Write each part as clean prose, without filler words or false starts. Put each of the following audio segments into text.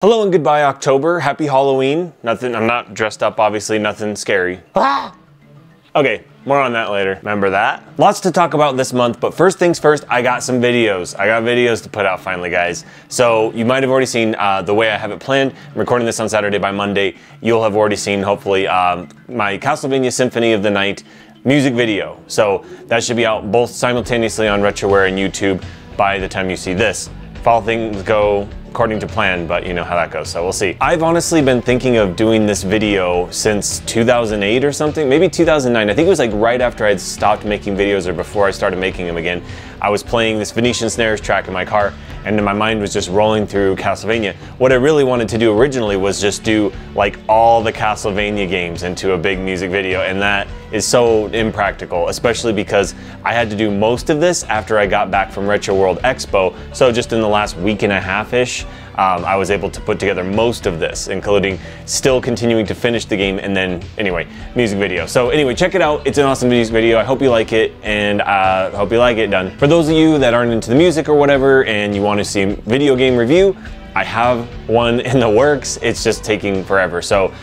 Hello and goodbye October. Happy Halloween. Nothing, I'm not dressed up, obviously, nothing scary. Okay, more on that later. Remember that? Lots to talk about this month, but first things first, I got some videos. I got videos to put out finally, guys. So you might have already seen the way I have it planned. I'm recording this on Saturday. By Monday, you'll have already seen, hopefully, my Castlevania Symphony of the Night music video. So that should be out both simultaneously on Retroware and YouTube by the time you see this. If all things go according to plan, but you know how that goes, so we'll see. I've honestly been thinking of doing this video since 2008 or something, maybe 2009. I think it was like right after I'd stopped making videos or before I started making them again. I was playing this Venetian Snares track in my car and my mind was just rolling through Castlevania. What I really wanted to do originally was just do like all the Castlevania games into a big music video, and that is so impractical, especially because I had to do most of this after I got back from Retro World Expo. So just in the last week and a half-ish, I was able to put together most of this, including still continuing to finish the game and then, anyway, music video. So anyway, check it out. It's an awesome music video. I hope you like it, and hope you like it done. For those of you that aren't into the music or whatever and you want to see a video game review, I have one in the works. It's just taking forever. So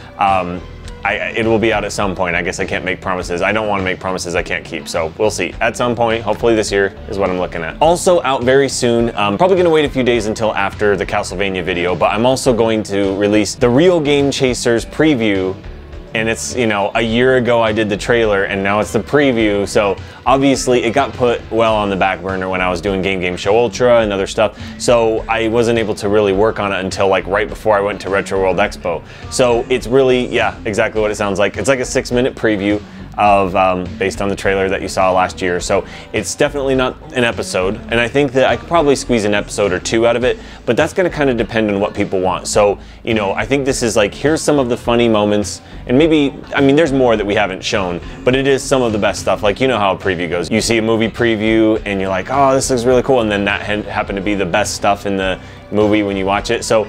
it will be out at some point. I guess I can't make promises. I don't want to make promises I can't keep, so we'll see. At some point, hopefully this year is what I'm looking at. Also out very soon, probably gonna wait a few days until after the Castlevania video, but I'm also going to release the Real Game Chasers preview. And it's, you know, a year ago I did the trailer and now it's the preview. So obviously it got put well on the back burner when I was doing Game Show Ultra and other stuff. So I wasn't able to really work on it until like right before I went to Retro World Expo. So it's really, yeah, exactly what it sounds like. It's like a 6-minute preview of based on the trailer that you saw last year. So it's definitely not an episode, and I think that I could probably squeeze an episode or two out of it, but that's gonna kind of depend on what people want. So, you know, I think this is like, here's some of the funny moments, and maybe, I mean, there's more that we haven't shown, but it is some of the best stuff. Like, you know how a preview goes. You see a movie preview and you're like, oh, this looks really cool, and then that happened to be the best stuff in the movie when you watch it. So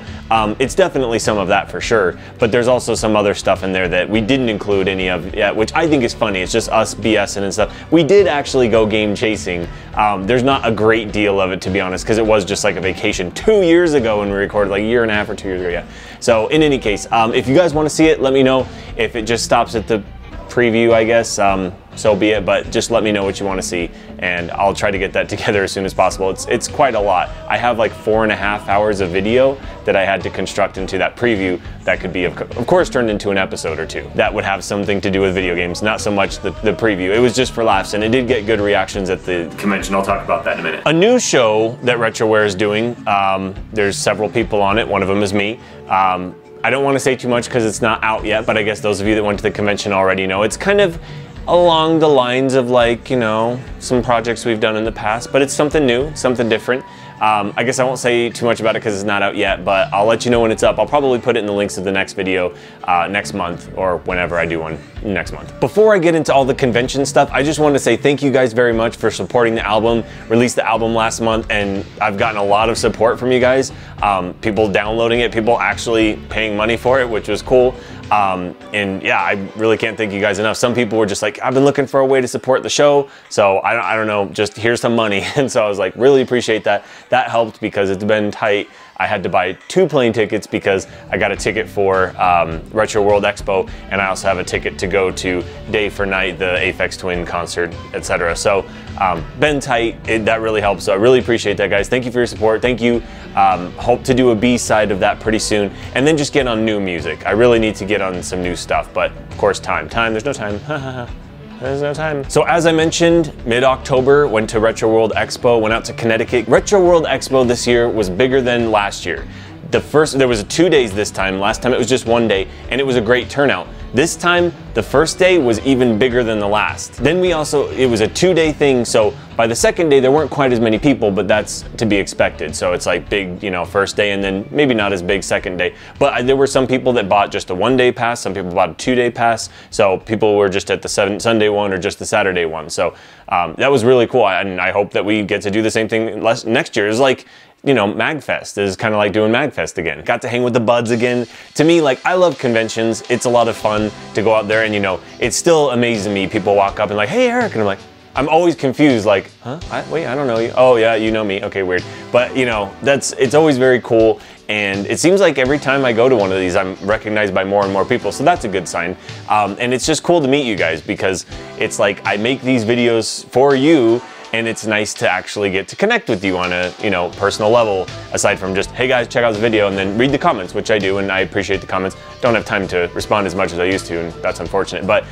it's definitely some of that for sure, but there's also some other stuff in there that we didn't include any of yet, which I think is funny. It's just us BSing and stuff. We did actually go game chasing. There's not a great deal of it, to be honest, because it was just like a vacation 2 years ago when we recorded, like a year and a half or 2 years ago, yeah. So in any case, if you guys want to see it, let me know. If it just stops at the preview, I guess, so be it, but just let me know what you want to see and I'll try to get that together as soon as possible. It's quite a lot. I have like 4.5 hours of video that I had to construct into that preview that could be of course turned into an episode or two that would have something to do with video games, not so much the preview. It was just for laughs, and it did get good reactions at the convention. I'll talk about that in a minute. A new show that Retroware is doing, there's several people on it, one of them is me. I don't want to say too much because it's not out yet, but I guess those of you that went to the convention already know. It's kind of along the lines of, like, you know, some projects we've done in the past, but it's something new, something different. I guess I won't say too much about it because it's not out yet, but I'll let you know when it's up. I'll probably put it in the links of the next video next month, or whenever I do one next month. Before I get into all the convention stuff, I just want to say thank you guys very much for supporting the album. Released the album last month and I've gotten a lot of support from you guys. People downloading it, people actually paying money for it, which was cool. And yeah, I really can't thank you guys enough. Some people were just like, I've been looking for a way to support the show, so I don't know, just here's some money. And so I was like, really appreciate that. That helped because it's been tight. I had to buy 2 plane tickets because I got a ticket for Retro World Expo, and I also have a ticket to go to Day for Night, the Aphex Twin concert, etc. So been tight. That really helps. So I really appreciate that, guys. Thank you for your support. Thank you. Hope to do a B-side of that pretty soon, and then just get on new music. I really need to get on some new stuff, but of course, there's no time. There's no time. So as I mentioned, mid-October, went to Retro World Expo, went out to Connecticut. Retro World Expo this year was bigger than last year. There was 2 days this time. Last time it was just 1 day, and it was a great turnout. This time, the first day was even bigger than the last. Then it was a 2-day thing, so by the second day, there weren't quite as many people, but that's to be expected. So it's like big, you know, first day, and then maybe not as big second day. But there were some people that bought just a 1-day pass, some people bought a 2-day pass, so people were just at the Sunday one or just the Saturday one. So that was really cool, and I hope that we get to do the same thing next year. It's like, you know, MagFest is kind of like doing MagFest again. Got to hang with the buds again. To me, like, I love conventions. It's a lot of fun to go out there, and, you know, it still amazes me. People walk up and like, hey, Eric, and I'm like, I'm always confused, like, huh? Wait, I don't know you. Oh yeah, you know me. Okay, weird. But, you know, it's always very cool. And it seems like every time I go to one of these, I'm recognized by more and more people, so that's a good sign. And it's just cool to meet you guys, because it's like I make these videos for you, and it's nice to actually get to connect with you on a, you know, personal level, aside from just, hey guys, check out this video, and then read the comments, which I do, and I appreciate the comments. Don't have time to respond as much as I used to, and that's unfortunate, but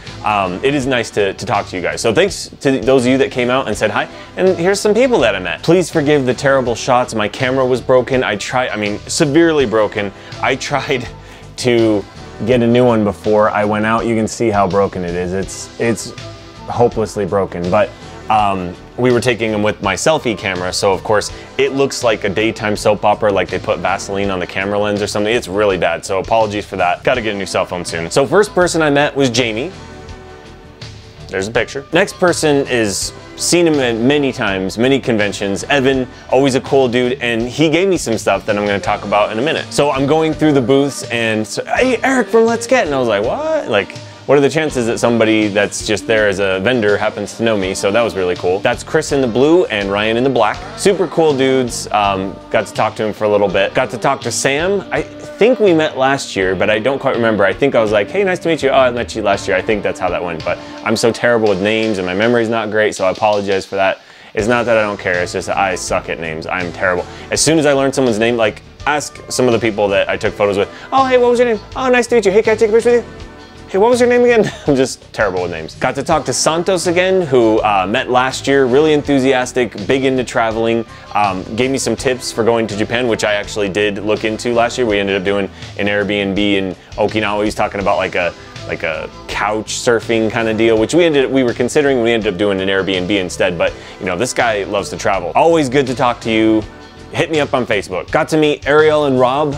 it is nice to talk to you guys. So thanks to those of you that came out and said hi, and here's some people that I met. Please forgive the terrible shots. My camera was broken. I mean, severely broken. I tried to get a new one before I went out. You can see how broken it is. It's hopelessly broken, but we were taking them with my selfie camera, so of course it looks like a daytime soap opera, like they put Vaseline on the camera lens or something. It's really bad, so apologies for that. Gotta get a new cell phone soon. So first person I met was Jamie. There's a picture. Next person is seen him many times, many conventions. Evan, always a cool dude, and he gave me some stuff that I'm gonna talk about in a minute. So I'm going through the booths and so, hey, Eric from Let's Get, and I was like, what? Like, what are the chances that somebody that's just there as a vendor happens to know me? So that was really cool. That's Chris in the blue and Ryan in the black. Super cool dudes. Got to talk to him for a little bit. Got to talk to Sam. I think we met last year, but I don't quite remember. I think I was like, hey, nice to meet you. Oh, I met you last year. I think that's how that went, but I'm so terrible with names and my memory's not great, so I apologize for that. It's not that I don't care, it's just that I suck at names. I'm terrible. As soon as I learn someone's name, like ask some of the people that I took photos with, oh, hey, what was your name? Oh, nice to meet you. Hey, can I take a picture with you? Hey, what was your name again? I'm just terrible with names. Got to talk to Santos again, who met last year, really enthusiastic, big into traveling, gave me some tips for going to Japan, which I actually did look into last year. We ended up doing an Airbnb in Okinawa. He's talking about like a couch surfing kind of deal, which we were considering. We ended up doing an Airbnb instead, but you know, this guy loves to travel. Always good to talk to you. Hit me up on Facebook. Got to meet Ariel and Rob.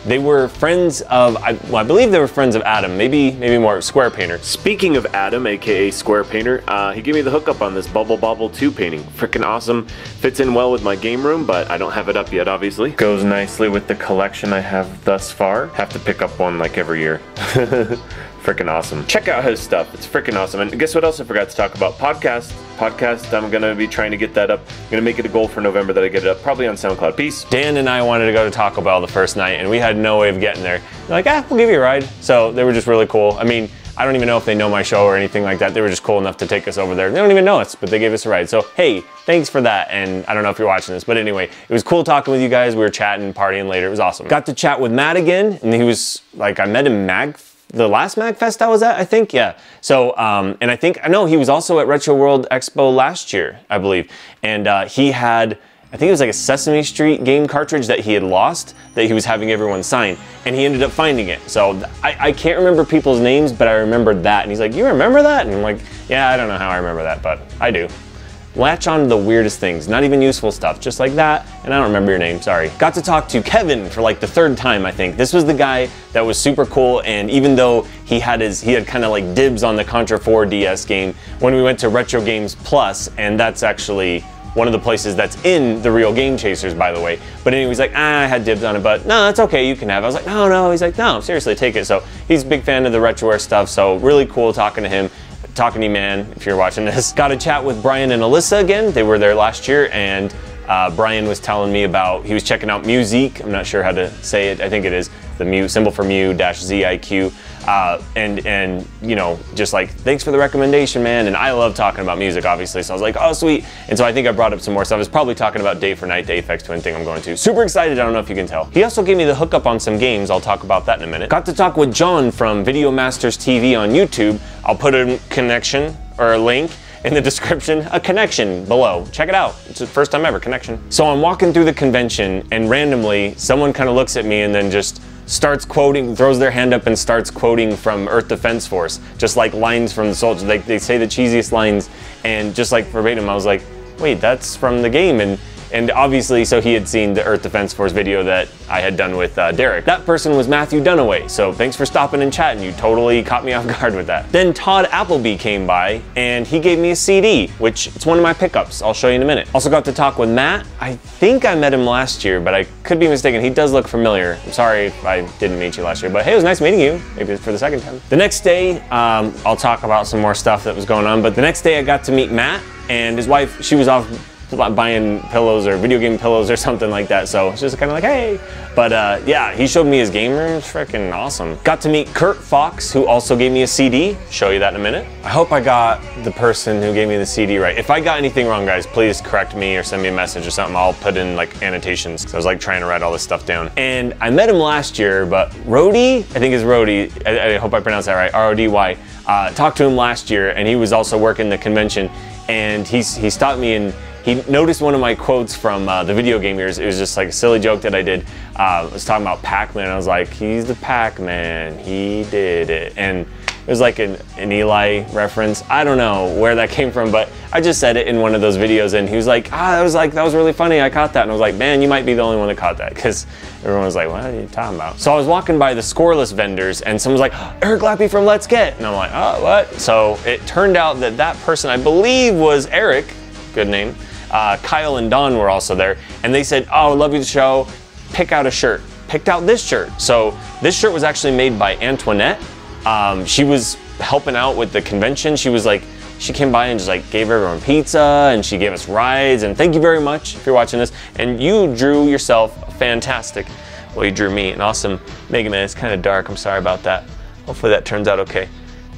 They were friends of, I believe they were friends of Adam, maybe more, Square Painter. Speaking of Adam, AKA Square Painter, he gave me the hookup on this Bubble Bobble 2 painting. Freaking awesome. Fits in well with my game room, but I don't have it up yet, obviously. Goes nicely with the collection I have thus far. Have to pick up one like every year. Freaking awesome. Check out his stuff. It's freaking awesome. And guess what else I forgot to talk about? Podcast. I'm gonna be trying to get that up. I'm gonna make it a goal for November that I get it up, probably on SoundCloud. Peace. Dan and I wanted to go to Taco Bell the first night, and we had no way of getting there. They're like, we'll give you a ride. So they were just really cool. I mean, I don't even know if they know my show or anything like that. They were just cool enough to take us over there. They don't even know us, but they gave us a ride. So hey, thanks for that. And I don't know if you're watching this, but anyway, it was cool talking with you guys. We were chatting, partying later. It was awesome. Got to chat with Matt again, and he was like, I met him the last MagFest I was at, I think, yeah. So, and I know he was also at Retro World Expo last year, I believe. And he had, I think it was like a Sesame Street game cartridge that he had lost, that he was having everyone sign, and he ended up finding it. So I can't remember people's names, but I remembered that. And he's like, you remember that? And I'm like, yeah, I don't know how I remember that, but I do. Latch on to the weirdest things, not even useful stuff, just like that, and I don't remember your name, sorry. Got to talk to Kevin for like the third time, I think. This was the guy that was super cool, and even though he had kind of like dibs on the Contra 4 DS game, when we went to Retro Games Plus, and that's actually one of the places that's in the real Game Chasers, by the way. But anyway, he's like, I had dibs on it, but no, that's okay, you can have it. I was like, no. He's like, no, seriously, take it. So he's a big fan of the retroware stuff, so really cool talking to him. Talking to you, man, if you're watching this. Got to chat with Brian and Alyssa again. They were there last year, and Brian was telling me about, he was checking out Musique. I'm not sure how to say it. I think it is the symbol for Mu-ZIQ. And you know, just like, thanks for the recommendation, man. And I love talking about music, obviously. So I was like, oh, sweet. And so I think I brought up some more stuff. I was probably talking about Day for Night, the Aphex Twin thing I'm going to. Super excited, I don't know if you can tell. He also gave me the hookup on some games. I'll talk about that in a minute. Got to talk with John from Video Masters TV on YouTube. I'll put a connection or a link in the description, a connection below. Check it out. It's the first time ever, connection. So I'm walking through the convention, and randomly someone kind of looks at me and then just starts quoting, throws their hand up and starts quoting from Earth Defense Force, just like lines from the soldiers. They say the cheesiest lines, and just like verbatim, I was like, wait, that's from the game. And obviously, so he had seen the Earth Defense Force video that I had done with Derek. That person was Matthew Dunaway, so thanks for stopping and chatting. You totally caught me off guard with that. Then Todd Appleby came by, and he gave me a CD, which it's one of my pickups. I'll show you in a minute. Also got to talk with Matt. I think I met him last year, but I could be mistaken. He does look familiar. I'm sorry if I didn't meet you last year, but hey, it was nice meeting you. Maybe it's for the second time. The next day, I'll talk about some more stuff that was going on, but the next day I got to meet Matt and his wife. She was off buying pillows or video game pillows or something like that. So it's just kind of like, hey. But yeah, he showed me his game room. It's freaking awesome. Got to meet Kurt Fox, who also gave me a CD. Show you that in a minute. I hope I got the person who gave me the CD right. If I got anything wrong, guys, please correct me or send me a message or something. I'll put in like annotations. So I was like trying to write all this stuff down. And I met him last year, but Rody, I think it's Rody. I hope I pronounced that right. R-O-D-Y. Talked to him last year, and he was also working the convention. And he stopped me and he noticed one of my quotes from the video game years. It was just like a silly joke that I did. I was talking about Pac-Man. I was like, he's the Pac-Man, he did it. And it was like an Eli reference. I don't know where that came from, but I just said it in one of those videos, and he was like, that was really funny, I caught that. And I was like, man, you might be the only one that caught that, because everyone was like, what are you talking about? So I was walking by the scoreless vendors, and someone was like, Eric Lappy from Let's Get. And I'm like, oh, what? So it turned out that that person, I believe, was Eric, good name. Kyle and Don were also there, and they said, oh, love you the show, pick out a shirt. Picked out this shirt. So this shirt was actually made by Antoinette. She was helping out with the convention. She was like, she came by and just like gave everyone pizza, and she gave us rides, and thank you very much if you're watching this. And you drew yourself fantastic. Well, you drew me an awesome Mega Man. It's kind of dark, I'm sorry about that. Hopefully that turns out okay.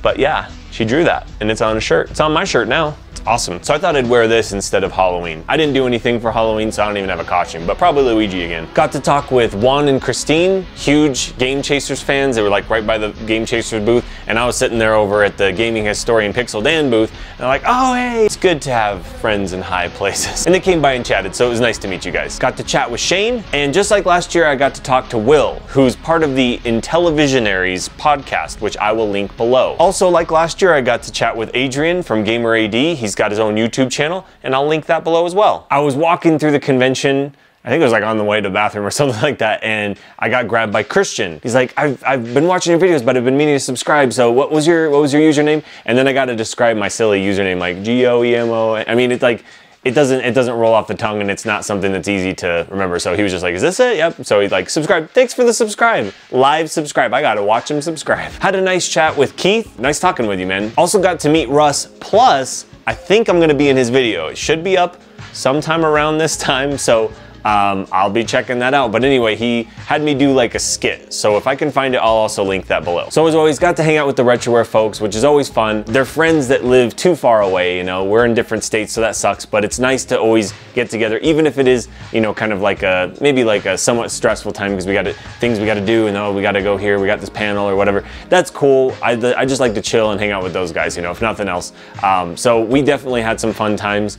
But yeah, she drew that, and it's on a shirt. It's on my shirt now. It's awesome. So I thought I'd wear this instead of Halloween. I didn't do anything for Halloween, so I don't even have a costume, but probably Luigi again. Got to talk with Juan and Christine, huge Game Chasers fans. They were like right by the Game Chasers booth, and I was sitting there over at the Gaming Historian Pixel Dan booth, and they're like, oh, hey, it's good to have friends in high places. And they came by and chatted, so it was nice to meet you guys. Got to chat with Shane, and just like last year, I got to talk to Will, who's part of the Intellivisionaries podcast, which I will link below. Also, like last year, I got to chat with Adrian from Gamer AD. He's got his own YouTube channel, and I'll link that below as well. I was walking through the convention, I think it was like on the way to the bathroom or something like that, and I got grabbed by Christian. He's like, I've been watching your videos, but I've been meaning to subscribe, so what was your username? And then I got to describe my silly username, like G-O-E-M-O. I mean, it's like, it doesn't roll off the tongue, and it's not something that's easy to remember. So he was just like, is this it? Yep. So he's like, subscribe. Thanks for the subscribe. Live subscribe. I gotta watch him subscribe. Had a nice chat with Keith. Nice talking with you, man. Also got to meet Russ, plus I think I'm gonna be in his video. It should be up sometime around this time, so I'll be checking that out. But anyway, he had me do like a skit. So if I can find it, I'll also link that below. So as always, got to hang out with the Retroware folks, which is always fun. They're friends that live too far away, you know, we're in different states, so that sucks, but it's nice to always get together, even if it is, you know, kind of like a, maybe like a somewhat stressful time because we got things we got to do, and oh, we got to go here, we got this panel or whatever. That's cool. I just like to chill and hang out with those guys, you know, if nothing else. So we definitely had some fun times.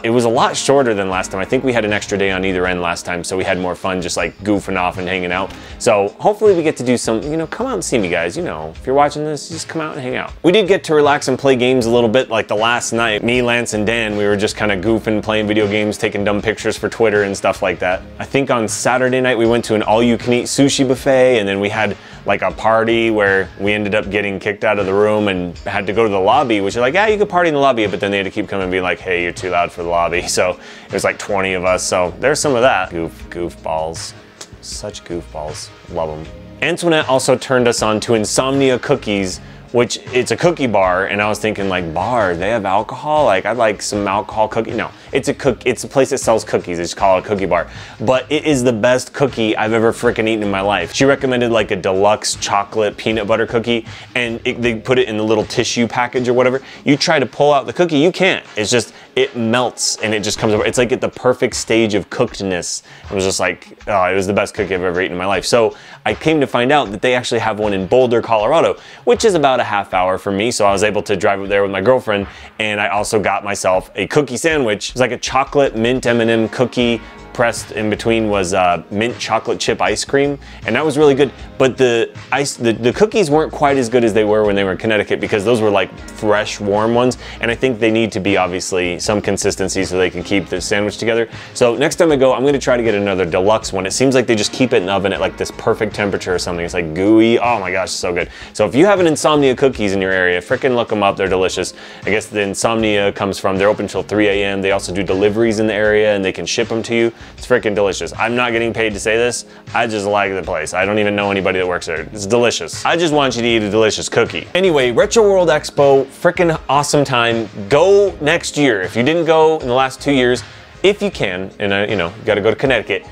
It was a lot shorter than last time. I think we had an extra day on either end last time, so we had more fun just like goofing off and hanging out. So hopefully we get to do some, you know, come out and see me, guys. You know, if you're watching this, just come out and hang out. We did get to relax and play games a little bit, like the last night. Me, Lance, and Dan, we were just kind of goofing, playing video games, taking dumb pictures for Twitter and stuff like that. I think on Saturday night we went to an all-you-can-eat sushi buffet, and then we had like a party where we ended up getting kicked out of the room and had to go to the lobby, which is like, yeah, you could party in the lobby, but then they had to keep coming and be like, hey, you're too loud for the lobby. So it was like 20 of us, so there's some of that. Goofballs. Such goofballs. Love them. Antoinette also turned us on to Insomnia Cookies, which it's a cookie bar, and I was thinking like, bar, they have alcohol? Like, I'd like some alcohol cookie. No, it's a place that sells cookies. It's called a cookie bar. But it is the best cookie I've ever freaking eaten in my life. She recommended like a deluxe chocolate peanut butter cookie, and they put it in the little tissue package or whatever. You try to pull out the cookie, you can't. It's just, it melts and it just comes over. It's like at the perfect stage of cookedness. It was just like, oh, it was the best cookie I've ever eaten in my life. So I came to find out that they actually have one in Boulder, Colorado, which is about a half hour from me. So I was able to drive up there with my girlfriend, and I also got myself a cookie sandwich. It's like a chocolate mint M&M cookie. Pressed in between was mint chocolate chip ice cream, and that was really good. But the cookies weren't quite as good as they were when they were in Connecticut, because those were like fresh, warm ones, and I think they need to be obviously some consistency so they can keep the sandwich together. So next time I go, I'm gonna try to get another deluxe one. It seems like they just keep it in the oven at like this perfect temperature or something. It's like gooey. Oh my gosh, so good. So if you have an Insomnia Cookies in your area, frickin' look them up. They're delicious. I guess the Insomnia comes from, they're open till 3 a.m. They also do deliveries in the area, and they can ship them to you. It's freaking delicious. I'm not getting paid to say this. I just like the place. I don't even know anybody that works there. It's delicious. I just want you to eat a delicious cookie. Anyway, Retro World Expo, freaking awesome time. Go next year. If you didn't go in the last 2 years, if you can, and you know, you gotta go to Connecticut,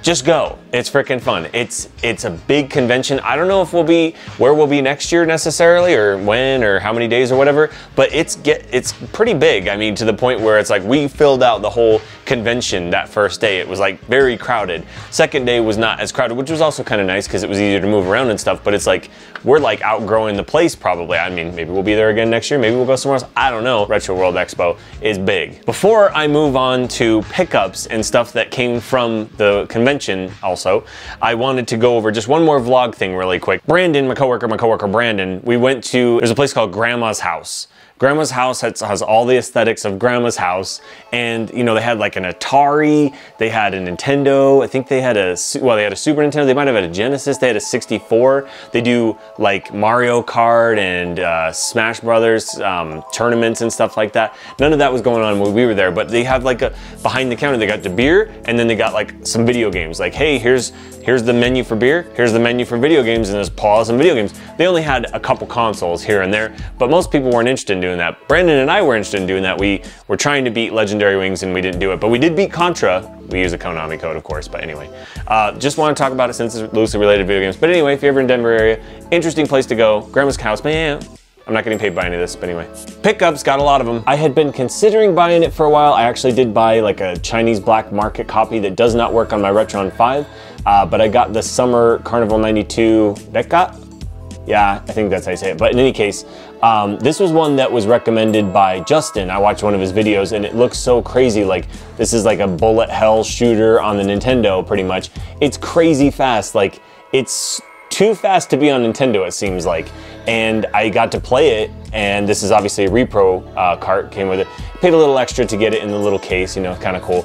just go. It's freaking fun. It's a big convention. I don't know if where we'll be next year necessarily, or when, or how many days or whatever, but it's pretty big. I mean, to the point where it's like we filled out the whole convention that first day. It was like very crowded. Second day was not as crowded, which was also kind of nice because it was easier to move around and stuff, but it's like we're like outgrowing the place probably. I mean, maybe we'll be there again next year. Maybe we'll go somewhere else. I don't know. Retro World Expo is big. Before I move on to pickups and stuff that came from the convention also, I wanted to go over just one more vlog thing really quick. Brandon, my coworker Brandon, we went to, there's a place called Grandma's House. Grandma's House has all the aesthetics of Grandma's house, and you know, they had like an Atari, they had a Nintendo, I think they had a Super Nintendo, they might have had a Genesis, they had a 64. They do like Mario Kart and Smash Brothers tournaments and stuff like that. None of that was going on when we were there, but they have like a behind the counter, they got the beer, and then they got like some video games. Like, hey, here's the menu for beer, here's the menu for video games, and there's pause and video games. They only had a couple consoles here and there, but most people weren't interested in doing that. Brandon and I were interested in doing that. We were trying to beat Legendary Wings and we didn't do it, but we did beat Contra. We use a Konami code, of course, but anyway. Just want to talk about it since it's loosely related to video games. But anyway, if you're ever in Denver area, interesting place to go. Grandma's House, man. I'm not getting paid by any of this, but anyway. Pickups, got a lot of them. I had been considering buying it for a while. I actually did buy like a Chinese black market copy that does not work on my Retron 5, but I got the Summer Carnival 92 Rekka. Yeah, I think that's how you say it. But in any case, this was one that was recommended by Justin. I watched one of his videos and it looks so crazy. Like, this is like a bullet hell shooter on the Nintendo, pretty much. It's crazy fast. Like, it's too fast to be on Nintendo, it seems like. And I got to play it, and this is obviously a repro cart, came with it. Paid a little extra to get it in the little case, you know, kind of cool.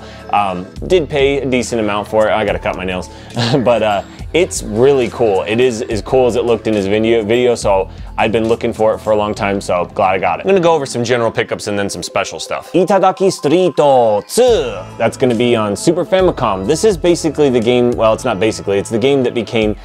Did pay a decent amount for it. I gotta cut my nails. But it's really cool. It is as cool as it looked in his video, so I've been looking for it for a long time, so glad I got it. I'm gonna go over some general pickups and then some special stuff. Itadaki Street 2. That's gonna be on Super Famicom. This is basically the game, well, it's not basically, it's the game that became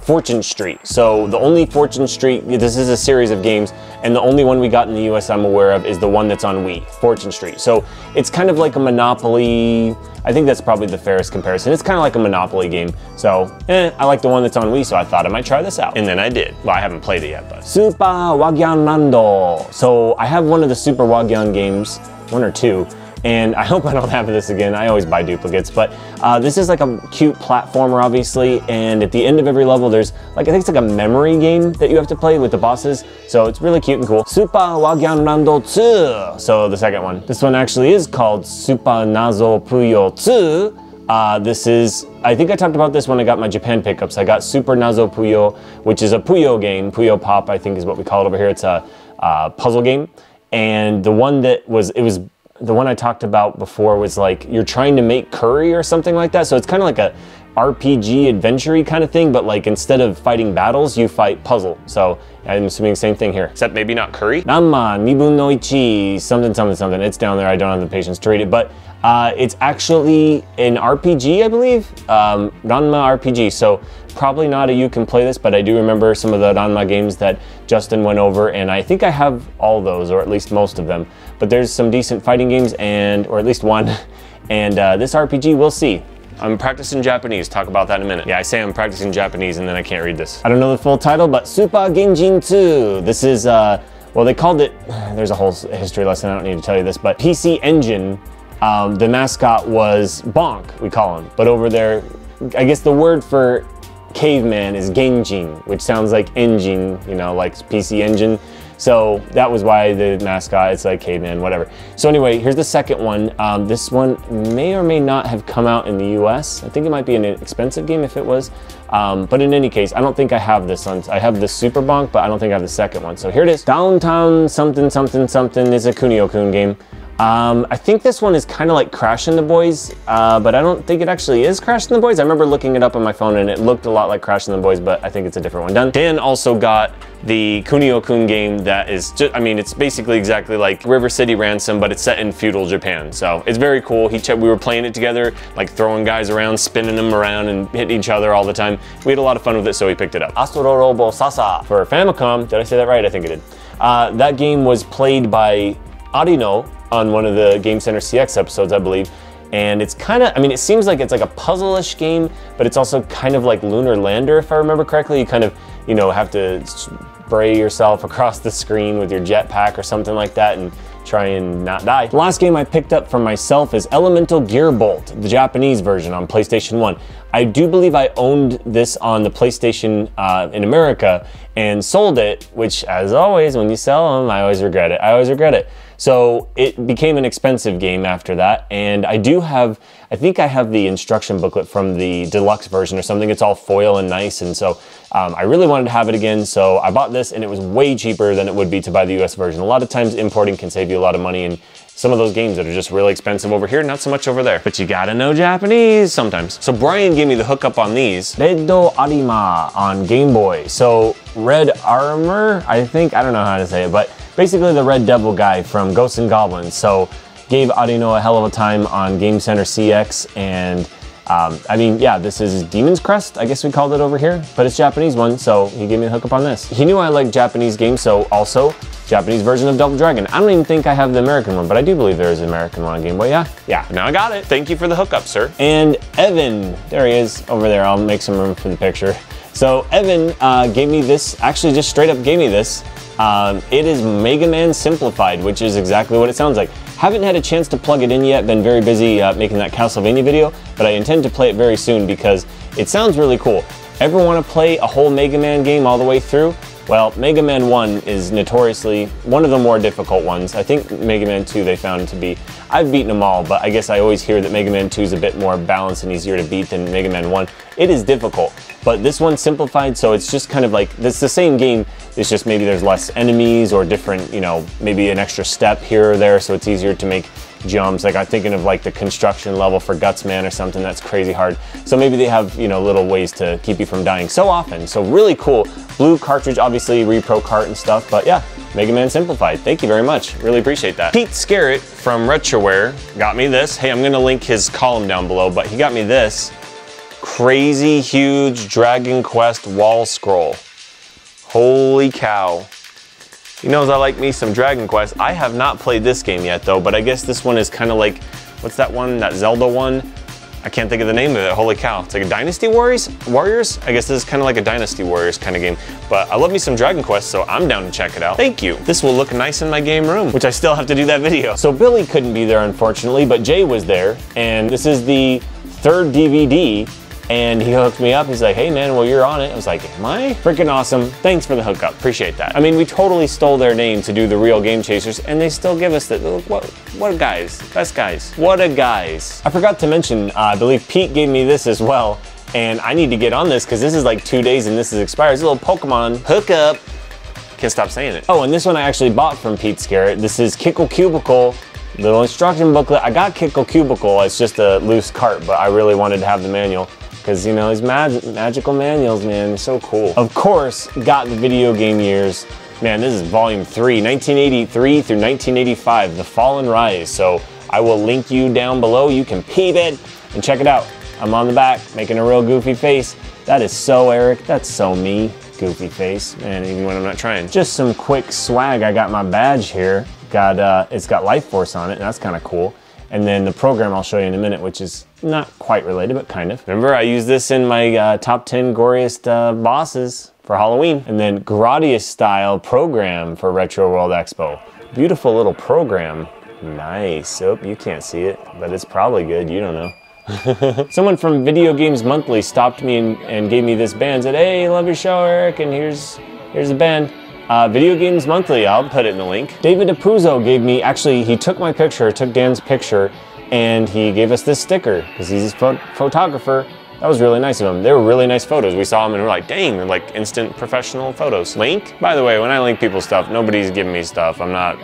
Fortune Street. So the only Fortune Street, this is a series of games, and the only one we got in the US I'm aware of is the one that's on Wii, Fortune Street. So it's kind of like a Monopoly. I think that's probably the fairest comparison. It's kind of like a Monopoly game. So, I like the one that's on Wii, so I thought I might try this out. And then I did. Well, I haven't played it yet, but. Super Wagyan Rando. So I have one of the Super Wagyan games, one or two, and I hope I don't have this again. I always buy duplicates, but this is like a cute platformer, obviously, and at the end of every level, there's like, I think it's like a memory game that you have to play with the bosses, so it's really cute and cool. Super Wagyan Rando 2, so the second one. This one actually is called Super Nazo Puyo 2. This is, I think I talked about this when I got my Japan pickups. I got Super Nazo Puyo, which is a Puyo game. Puyo Pop, I think is what we call it over here. It's a puzzle game, and the one that was, the one I talked about before was like, you're trying to make curry or something like that. So it's kind of like a RPG adventure-y kind of thing, but like instead of fighting battles, you fight puzzle. So I'm assuming the same thing here, except maybe not curry. Ranma, Nibun no Ichi, something, something, something. It's down there, I don't have the patience to read it, but it's actually an RPG, I believe. Ranma RPG, so probably not a you can play this, but I do remember some of the Ranma games that Justin went over, and I think I have all those, or at least most of them. But there's some decent fighting games, or at least one, and this RPG, we'll see. I'm practicing Japanese, talk about that in a minute. Yeah, I say I'm practicing Japanese and then I can't read this. I don't know the full title, but Super Genjin 2. This is, well, they called it, there's a whole history lesson, I don't need to tell you this, but PC Engine, the mascot was Bonk, we call him. But over there, I guess the word for caveman is Genjin, which sounds like engine, you know, like PC Engine. So that was why the mascot, it's like caveman, whatever. So anyway, here's the second one. This one may or may not have come out in the US. I think it might be an expensive game if it was. But in any case, I don't think I have this one. I have the Super Bonk, but I don't think I have the second one. So here it is. Downtown something something something is a Kunio-kun game. I think this one is kind of like Crashing the Boys, but I don't think it actually is Crashing the Boys. I remember looking it up on my phone and it looked a lot like Crashing the Boys, but I think it's a different one. Dan also got the Kunio-kun game that is just, I mean, it's basically exactly like River City Ransom, but it's set in feudal Japan. So it's very cool. We were playing it together, like throwing guys around, spinning them around and hitting each other all the time. We had a lot of fun with it, so we picked it up. Astro Robo Sasa for Famicom. Did I say that right? I think I did. That game was played by Arino on one of the Game Center CX episodes, I believe. And it's kind of, I mean, it seems like it's like a puzzle-ish game, but it's also kind of like Lunar Lander, if I remember correctly. You kind of, you know, have to spray yourself across the screen with your jetpack or something like that and try and not die. The last game I picked up for myself is Elemental Gearbolt, the Japanese version on PlayStation 1. I do believe I owned this on the PlayStation in America and sold it, which, as always, when you sell them, I always regret it. I always regret it. So it became an expensive game after that, and I do have, I think I have the instruction booklet from the deluxe version or something. It's all foil and nice, and so I really wanted to have it again, so I bought this, and it was way cheaper than it would be to buy the US version. A lot of times importing can save you a lot of money, and some of those games that are just really expensive over here, not so much over there. But you gotta know Japanese sometimes. So Brian gave me the hookup on these. Reddo Arima on Game Boy. So Red Armor, I think, I don't know how to say it, but basically the Red Devil guy from Ghosts and Goblins. So gave Arino a hell of a time on Game Center CX, and I mean, yeah, this is Demon's Crest, I guess we called it over here, but it's Japanese one, so he gave me a hookup on this. He knew I liked Japanese games, so also Japanese version of Double Dragon. I don't even think I have the American one, but I do believe there is an American one on Game Boy. Yeah, now I got it. Thank you for the hookup, sir. And Evan, there he is over there. I'll make some room for the picture. So Evan gave me this, actually just straight up gave me this. It is Mega Man Simplified, which is exactly what it sounds like. Haven't had a chance to plug it in yet, been very busy making that Castlevania video, but I intend to play it very soon because it sounds really cool. Ever want to play a whole Mega Man game all the way through? Well, Mega Man 1 is notoriously one of the more difficult ones. I think Mega Man 2 they found to be, I've beaten them all, but I guess I always hear that Mega Man 2 is a bit more balanced and easier to beat than Mega Man 1. It is difficult, but this one's simplified, so it's just kind of like, it's the same game, it's just maybe there's less enemies or different, you know, maybe an extra step here or there, so it's easier to make jumps. Like I'm thinking of like the construction level for Gutsman or something that's crazy hard. So maybe they have, you know, little ways to keep you from dying so often. So really cool. Blue cartridge, obviously repro cart and stuff, but yeah, Mega Man Simplified. Thank you very much. Really appreciate that. Pete Scarrett from Retroware got me this. Hey, I'm gonna link his column down below, but he got me this crazy huge Dragon Quest wall scroll. Holy cow. He knows I like me some Dragon Quest. I have not played this game yet though, but I guess this one is kind of like, what's that one, that Zelda one? I can't think of the name of it, holy cow. It's like a Dynasty Warriors? I guess this is kind of like a Dynasty Warriors kind of game. But I love me some Dragon Quest, so I'm down to check it out. Thank you. This will look nice in my game room, which I still have to do that video. So Billy couldn't be there unfortunately, but Jay was there, and this is the third DVD. And he hooked me up. He's like, hey man, well you're on it. I was like, am I? Freaking awesome. Thanks for the hookup. Appreciate that. I mean, we totally stole their name to do the real Game Chasers, and they still give us the, what a guys. Best guys. What a guys. I forgot to mention, I believe Pete gave me this as well, and I need to get on this because this is like 2 days and this is expired. It's a little Pokemon hookup. Can't stop saying it. Oh, and this one I actually bought from Pete Scarrett. This is Kickle Cubicle. Little instruction booklet. I got Kickle Cubicle. It's just a loose cart, but I really wanted to have the manual. Because, you know, his magical manuals, man, they're so cool. Of course, got the video game years. Man, this is volume 3, 1983 through 1985, The Fall and Rise. So I will link you down below. You can peep it and check it out. I'm on the back, making a real goofy face. That is so Eric, that's so me. Goofy face, man, even when I'm not trying. Just some quick swag. I got my badge here. It's got Life Force on it, and that's kind of cool. And then the program I'll show you in a minute, which is not quite related, but kind of. Remember, I used this in my top 10 goriest bosses for Halloween. And then Gradius style program for Retro World Expo. Beautiful little program. Nice. Oh, you can't see it, but it's probably good. You don't know. Someone from Video Games Monthly stopped me and gave me this band. Said, hey, love your show, Eric, and here's the band. Video Games Monthly, I'll put it in the link. David Apuzzo gave me, actually, he took my picture, took Dan's picture, and he gave us this sticker, because he's a photographer. That was really nice of him. They were really nice photos. We saw them and we're like, dang, they're like instant professional photos. Link? By the way, when I link people's stuff, nobody's giving me stuff. I'm not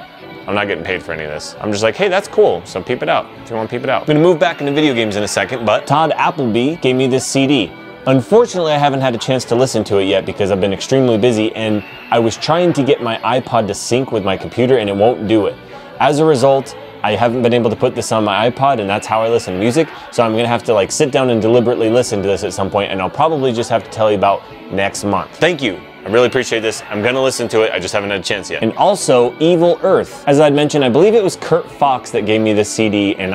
getting paid for any of this. I'm just like, hey, that's cool, so peep it out, if you want to peep it out. I'm gonna move back into video games in a second, but Todd Appleby gave me this CD. Unfortunately, I haven't had a chance to listen to it yet because I've been extremely busy, and I was trying to get my iPod to sync with my computer and it won't do it. As a result, I haven't been able to put this on my iPod, and that's how I listen to music, so I'm gonna have to like sit down and deliberately listen to this at some point, and I'll probably just have to tell you about next month. Thank you I really appreciate this. I'm gonna listen to it. I just haven't had a chance yet. And also Evil Earth. As I'd mentioned, I believe it was Kurt Fox that gave me this CD, and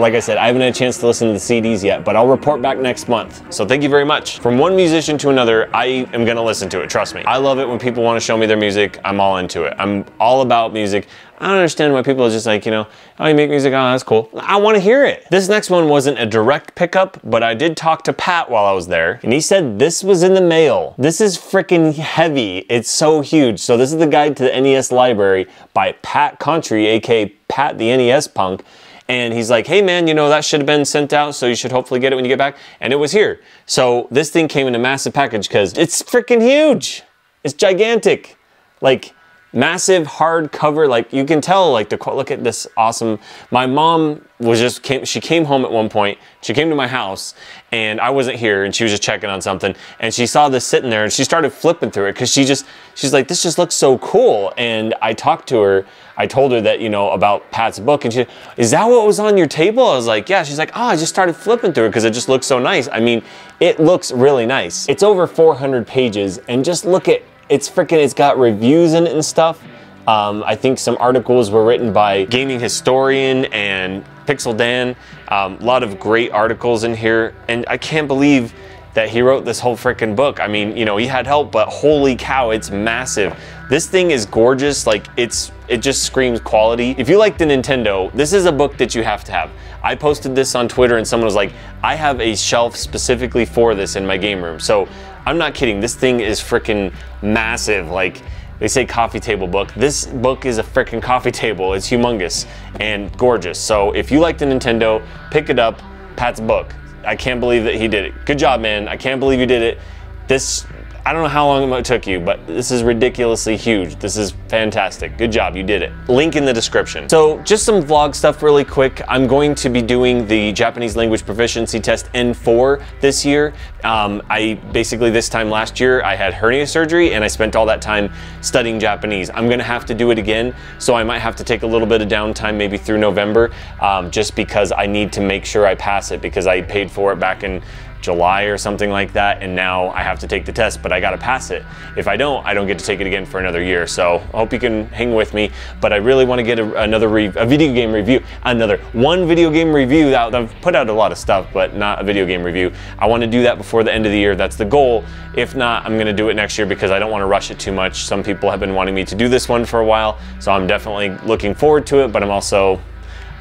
like I said, I haven't had a chance to listen to the CDs yet, but I'll report back next month. So thank you very much. From one musician to another, I am gonna listen to it, trust me. I love it when people wanna show me their music. I'm all into it. I'm all about music. I don't understand why people are just like, you know, oh, you make music, oh, that's cool. I want to hear it. This next one wasn't a direct pickup, but I did talk to Pat while I was there, and he said this was in the mail. This is freaking heavy. It's so huge. So this is the guide to the NES library by Pat Contri, aka Pat the NES Punk. And he's like, hey man, you know, that should have been sent out, so you should hopefully get it when you get back. And it was here. So this thing came in a massive package because it's freaking huge. It's gigantic. Like, massive hardcover, like you can tell, like look at this awesome. My mom was she came home at one point, she came to my house and I wasn't here and she was just checking on something and she saw this sitting there and she started flipping through it because she's like, this just looks so cool. And I talked to her, I told her that, you know, about Pat's book, and she, is that what was on your table? I was like, yeah. She's like, oh, I just started flipping through it because it just looks so nice. I mean, it looks really nice. It's over 400 pages and just look at, it's got reviews in it and stuff. I think some articles were written by Gaming Historian and Pixel Dan. A lot of great articles in here, and I can't believe that he wrote this whole freaking book. I mean, you know, he had help, but holy cow, it's massive. This thing is gorgeous. Like, it just screams quality. If you like the Nintendo, this is a book that you have to have. I posted this on Twitter and someone was like, I have a shelf specifically for this in my game room. So I'm not kidding, this thing is freaking massive. Like, they say coffee table book. This book is a freaking coffee table. It's humongous and gorgeous. So if you like the Nintendo, pick it up. Pat's book. I can't believe that he did it. Good job, man. I can't believe you did it. This, I don't know how long it took you, but this is ridiculously huge. This is fantastic. Good job, you did it. Link in the description. So just some vlog stuff really quick. I'm going to be doing the Japanese language proficiency test N4 this year. I basically, this time last year, I had hernia surgery and I spent all that time studying Japanese. I'm gonna have to do it again, so I might have to take a little bit of downtime maybe through November, just because I need to make sure I pass it because I paid for it back in July or something like that, and now I have to take the test, but I gotta pass it. If I don't get to take it again for another year. So I hope you can hang with me, but I really want to get a video game review, one video game review. I've put out a lot of stuff, but not a video game review. I want to do that before the end of the year. That's the goal. If not, I'm gonna do it next year because I don't want to rush it too much. Some people have been wanting me to do this one for a while, so I'm definitely looking forward to it, but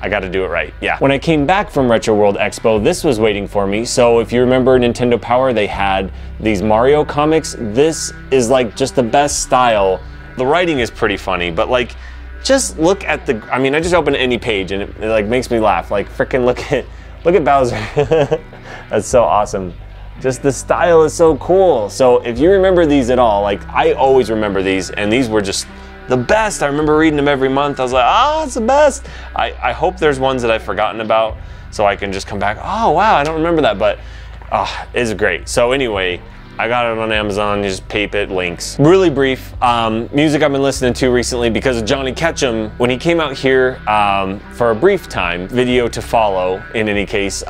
I got to do it right. Yeah. When I came back from Retro World Expo, this was waiting for me. So if you remember Nintendo Power, they had these Mario comics. This is like just the best style. The writing is pretty funny, but like, just look at the, I mean, I just open any page and it like makes me laugh. Like freaking look at Bowser. That's so awesome. Just the style is so cool. So if you remember these at all, like I always remember these, and these were just the best. I remember reading them every month. I was like, oh, it's the best. I hope there's ones that I've forgotten about so I can just come back, oh wow, I don't remember that, but it's great. So anyway, I got it on Amazon, you just peep it, links. Really brief, music I've been listening to recently because of Johnny Ketchum. When he came out here for a brief time, video to follow in any case,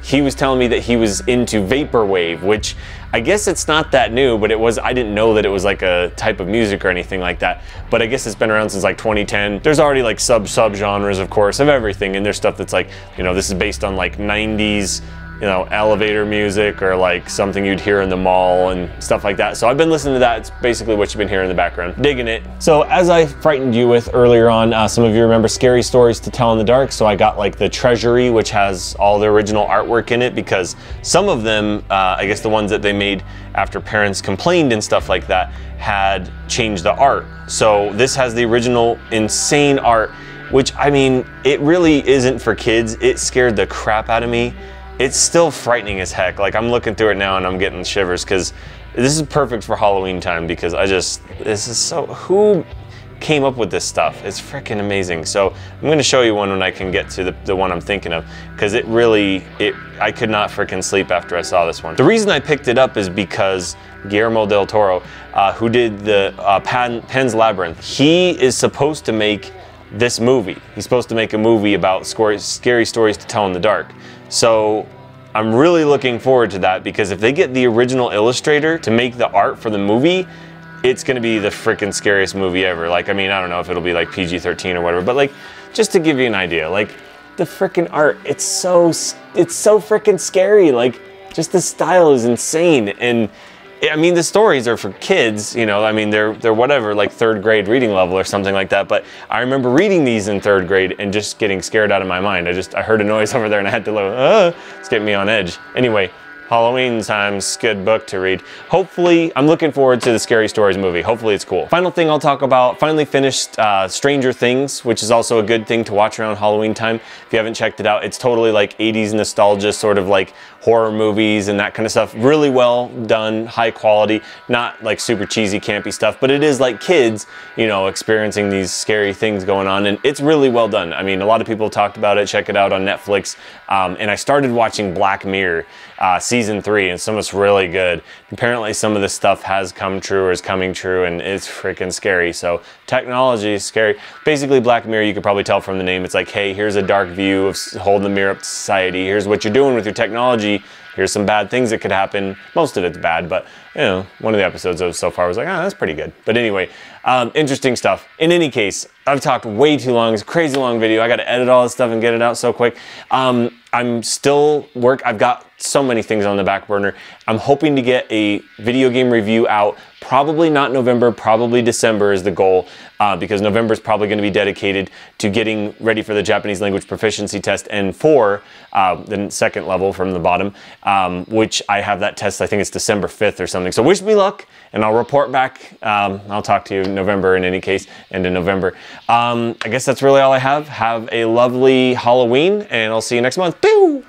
he was telling me that he was into Vaporwave, which I guess it's not that new, but I didn't know that it was like a type of music or anything like that. But I guess it's been around since like 2010. There's already like sub-genres, of course, of everything. And there's stuff that's like, you know, this is based on like 90s, you know, elevator music or like something you'd hear in the mall and stuff like that. So I've been listening to that. It's basically what you've been hearing in the background. Digging it. So as I frightened you with earlier on, some of you remember Scary Stories to Tell in the Dark. So I got like the Treasury, which has all the original artwork in it, because some of them, I guess the ones that they made after parents complained and stuff like that, had changed the art. So this has the original insane art, which I mean, it really isn't for kids. It scared the crap out of me. It's still frightening as heck. Like I'm looking through it now and I'm getting shivers because this is perfect for Halloween time because this is so, who came up with this stuff? It's freaking amazing. So I'm gonna show you one when I can get to the one I'm thinking of, because I could not freaking sleep after I saw this one. The reason I picked it up is because Guillermo del Toro, who did the Pan's Labyrinth, he is supposed to make this movie. He's supposed to make a movie about scary stories to tell in the dark. So I'm really looking forward to that, because if they get the original illustrator to make the art for the movie, it's gonna be the freaking scariest movie ever. Like, I mean, I don't know if it'll be like PG-13 or whatever, but like, just to give you an idea, like, the freaking art, it's so freaking scary. Like, just the style is insane. And I mean, the stories are for kids, you know, I mean, they're whatever, like 3rd grade reading level or something like that. But I remember reading these in 3rd grade and just getting scared out of my mind. I heard a noise over there and I had to look, it's getting me on edge. Anyway, Halloween time's good book to read. Hopefully, I'm looking forward to the Scary Stories movie. Hopefully it's cool. Final thing I'll talk about, finally finished Stranger Things, which is also a good thing to watch around Halloween time. If you haven't checked it out, it's totally like 80s nostalgia, sort of like horror movies and that kind of stuff. Really well done, high quality, not like super cheesy, campy stuff, but it is like kids, you know, experiencing these scary things going on, and it's really well done. I mean, a lot of people have talked about it. Check it out on Netflix. And I started watching Black Mirror season 3, and some of it's really good. Apparently some of this stuff has come true or is coming true, and it's freaking scary. So technology is scary. Basically, Black Mirror, you could probably tell from the name, it's like, hey, here's a dark view of holding the mirror up to society. Here's what you're doing with your technology. Here's some bad things that could happen. Most of it's bad, but you know, one of the episodes so far was like, oh, that's pretty good. But anyway, interesting stuff. In any case, I've talked way too long. It's a crazy long video. I got to edit all this stuff and get it out so quick. I'm still I've got so many things on the back burner. I'm hoping to get a video game review out, probably not November, probably December is the goal, because November is probably going to be dedicated to getting ready for the Japanese language proficiency test N4, the 2nd level from the bottom, which I have that test, I think it's December 5th or something. So wish me luck, and I'll report back. I'll talk to you in November in any case, end of November. I guess that's really all I have. Have a lovely Halloween, and I'll see you next month. Pew!